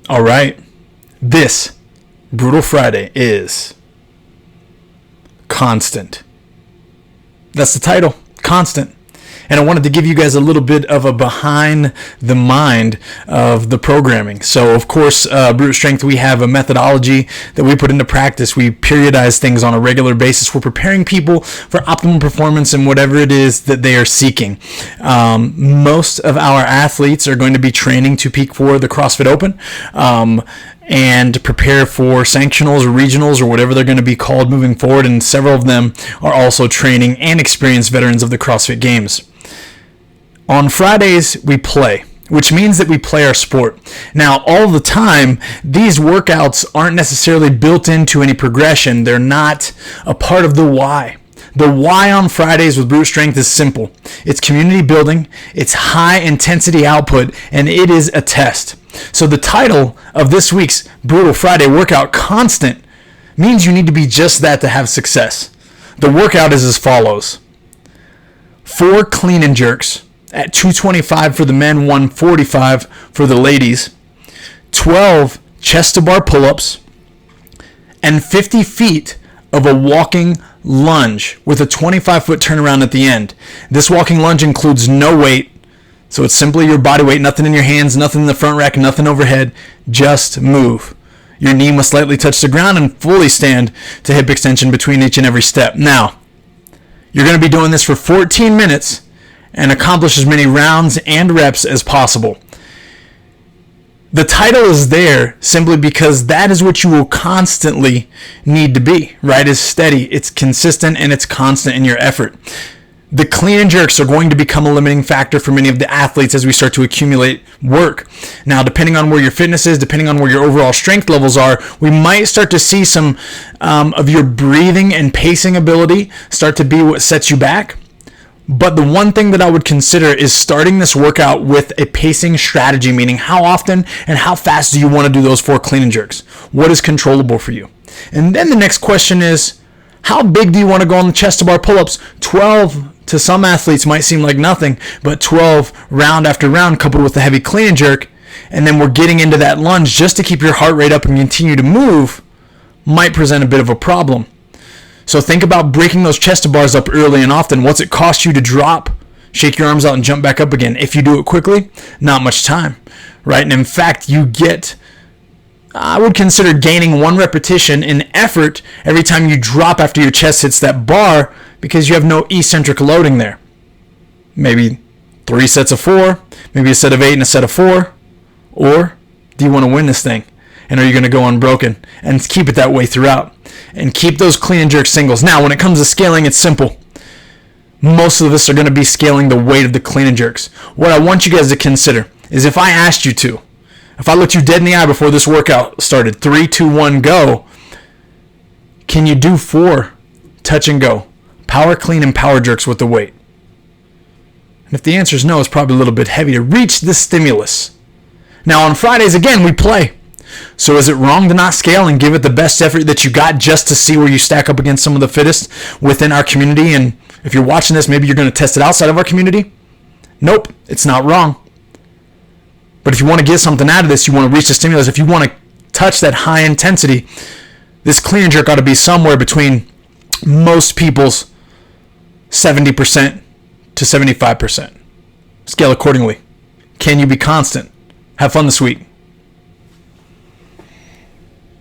All right. This Brutal Friday is Constant. That's the title, Constant. And I wanted to give you guys a little bit of a behind the mind of the programming. So, of course, Brute Strength, we have a methodology that we put into practice. We periodize things on a regular basis. We're preparing people for optimal performance in whatever it is that they are seeking. Most of our athletes are going to be training to peak for the CrossFit Open. And prepare for sanctionals or regionals or whatever they're going to be called moving forward. And several of them are also training and experienced veterans of the CrossFit Games. On Fridays, we play, which means that we play our sport. Now, all the time, these workouts aren't necessarily built into any progression. They're not a part of the why. The why on Fridays with Brute Strength is simple. It's community building, it's high intensity output, and it is a test. So the title of this week's Brutal Friday workout, Constant, means you need to be just that to have success. The workout is as follows. 4 clean and jerks at 225 for the men, 145 for the ladies. 12 chest to bar pull-ups, and 50 feet of a walking lunge with a 25-foot turnaround at the end. This walking lunge includes no weight, so it's simply your body weight, nothing in your hands, nothing in the front rack, nothing overhead, just move. Your knee must slightly touch the ground and fully stand to hip extension between each and every step. Now, you're going to be doing this for 14 minutes and accomplish as many rounds and reps as possible. The title is there simply because that is what you will constantly need to be, right? It's steady, it's consistent, and it's constant in your effort. The clean and jerks are going to become a limiting factor for many of the athletes as we start to accumulate work. Now, depending on where your fitness is, depending on where your overall strength levels are, we might start to see some of your breathing and pacing ability start to be what sets you back. But the one thing that I would consider is starting this workout with a pacing strategy, meaning how often and how fast do you want to do those 4 clean and jerks? What is controllable for you? And then the next question is, how big do you want to go on the chest to bar pull-ups? 12 to some athletes might seem like nothing, but 12 round after round coupled with the heavy clean and jerk, and then we're getting into that lunge just to keep your heart rate up and continue to move might present a bit of a problem. So think about breaking those chest to bars up early and often. What's it cost you to drop, shake your arms out, and jump back up again? If you do it quickly, not much time, right? And in fact, I would consider gaining 1 repetition in effort every time you drop after your chest hits that bar because you have no eccentric loading there. Maybe 3 sets of 4, maybe a set of 8 and a set of 4. Or do you want to win this thing? And are you going to go unbroken? And keep it that way throughout. And keep those clean and jerk singles. Now, when it comes to scaling, it's simple. Most of us are going to be scaling the weight of the clean and jerks. What I want you guys to consider is if I asked you to, if I looked you dead in the eye before this workout started, 3, 2, 1, go, can you do 4 touch and go, power clean and power jerks with the weight? And if the answer is no, it's probably a little bit heavy to reach this stimulus. Now, on Fridays, again, we play. So is it wrong to not scale and give it the best effort that you got just to see where you stack up against some of the fittest within our community? And if you're watching this, maybe you're going to test it outside of our community. Nope, it's not wrong. But if you want to get something out of this, you want to reach the stimulus, if you want to touch that high intensity, this clean and jerk ought to be somewhere between most people's 70% to 75%. Scale accordingly. Can you be constant? Have fun this week.